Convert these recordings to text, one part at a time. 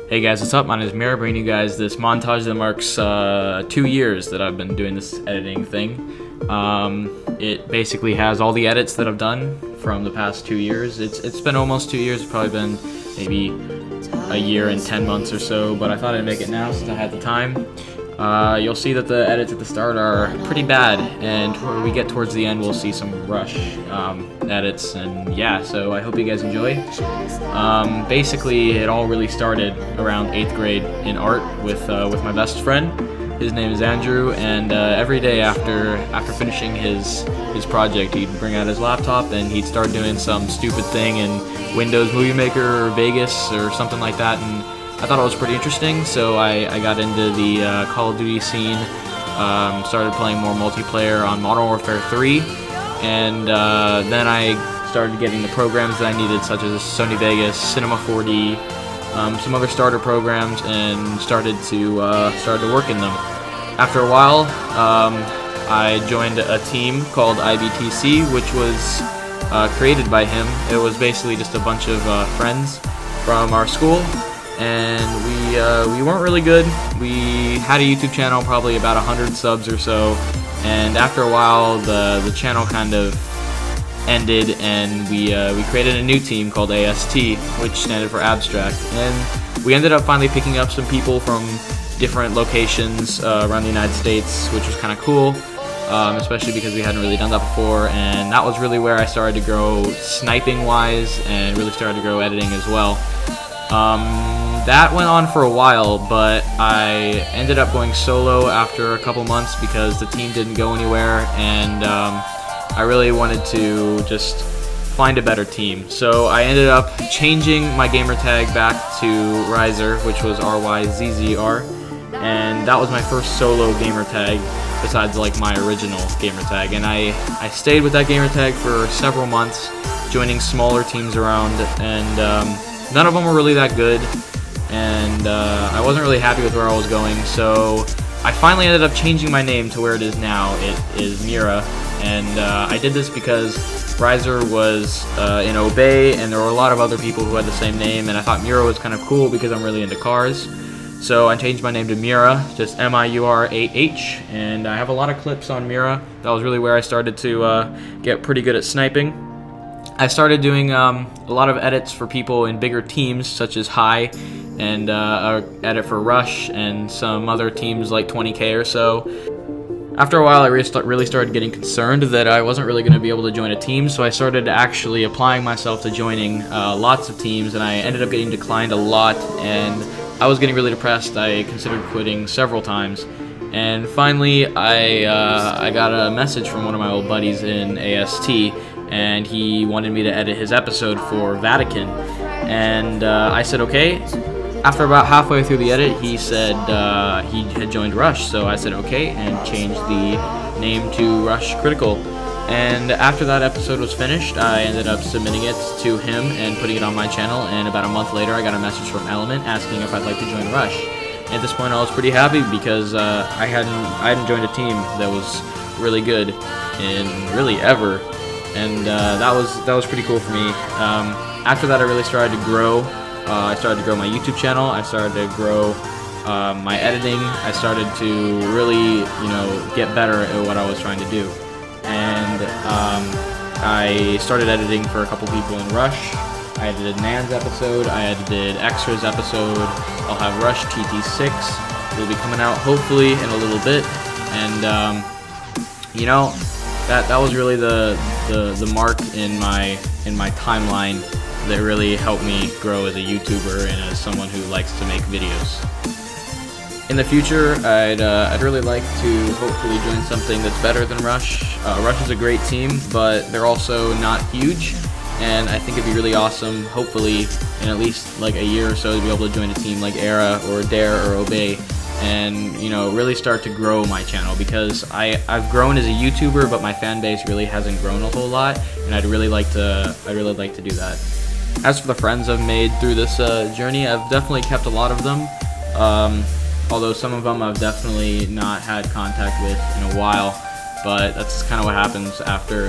Hey guys, what's up? My name is Miura, bringing you guys this montage that marks 2 years that I've been doing this editing thing. It basically has all the edits that I've done from the past 2 years. It's been almost 2 years, it's probably been maybe a year and 10 months or so, but I thought I'd make it now since I had the time. You'll see that the edits at the start are pretty bad, and when we get towards the end we'll see some rush edits, and yeah, so I hope you guys enjoy. Basically it all really started around 8th grade in art with my best friend. His name is Andrew, and every day after finishing his project, he'd bring out his laptop and he'd start doing some stupid thing in Windows Movie Maker or Vegas or something like that, and I thought it was pretty interesting, so I got into the Call of Duty scene, started playing more multiplayer on Modern Warfare 3, and then I started getting the programs that I needed, such as Sony Vegas, Cinema 4D, some other starter programs, and started to work in them. After a while, I joined a team called IBTC, which was created by him. It was basically just a bunch of friends from our school, and we weren't really good. We had a YouTube channel, probably about 100 subs or so, and after a while the channel kind of ended, and we created a new team called AST, which standard for Abstract, and we ended up finally picking up some people from different locations around the United States, which was kind of cool, especially because we hadn't really done that before, and that was really where I started to grow sniping wise and really started to grow editing as well. That went on for a while, but I ended up going solo after a couple months because the team didn't go anywhere, and I really wanted to just find a better team. So I ended up changing my gamer tag back to Riser, which was RYZZR, and that was my first solo gamer tag besides like my original gamer tag, and I stayed with that gamer tag for several months, joining smaller teams around, and none of them were really that good, and I wasn't really happy with where I was going, so I finally ended up changing my name to where it is now. It is Miura, and I did this because Riser was in Obey, and there were a lot of other people who had the same name, and I thought Miura was kind of cool because I'm really into cars. So I changed my name to Miurah, just Miurah, and I have a lot of clips on Miura. That was really where I started to get pretty good at sniping. I started doing a lot of edits for people in bigger teams, such as High, and edit for Rush, and some other teams like 20K or so. After a while, I really started getting concerned that I wasn't really going to be able to join a team, so I started actually applying myself to joining lots of teams, and I ended up getting declined a lot, and I was getting really depressed. I considered quitting several times, and finally I got a message from one of my old buddies in AST, and he wanted me to edit his episode for Vatican, and I said okay. After about halfway through the edit, he said he had joined Rush, so I said okay, and changed the name to Rush Critical. And after that episode was finished, I ended up submitting it to him and putting it on my channel, and about a month later I got a message from Element asking if I'd like to join Rush. At this point I was pretty happy because I hadn't joined a team that was really good in really ever, and that was pretty cool for me. After that I really started to grow. I started to grow my YouTube channel, I started to grow my editing, I started to really, get better at what I was trying to do. And I started editing for a couple people in Rush. I edited Nan's episode, I edited Extra's episode, I'll have Rush TT6, will be coming out hopefully in a little bit, and that was really the mark in my timeline that really helped me grow as a YouTuber and as someone who likes to make videos. In the future, I'd really like to hopefully join something that's better than Rush. Rush is a great team, but they're also not huge, and I think it'd be really awesome, hopefully, in at least like a year or so, to be able to join a team like Era or Dare or Obey, and really start to grow my channel, because I've grown as a YouTuber, but my fan base really hasn't grown a whole lot, and I'd really like to do that. As for the friends I've made through this journey, I've definitely kept a lot of them, although some of them I've definitely not had contact with in a while, but that's kind of what happens after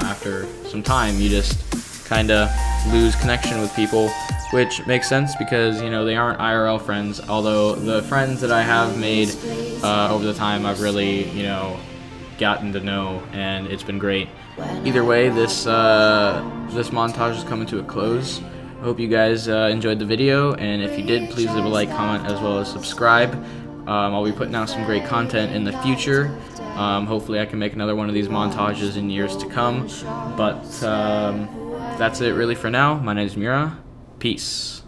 after some time. You just kind of lose connection with people, which makes sense because, you know, they aren't IRL friends, although the friends that I have made over the time I've really, you know, gotten to know, and it's been great. Either way, this montage is coming to a close. I hope you guys enjoyed the video, and if you did, please leave a like, comment, as well as subscribe. I'll be putting out some great content in the future. Hopefully I can make another one of these montages in years to come, but that's it really for now. My name is Miura. Peace.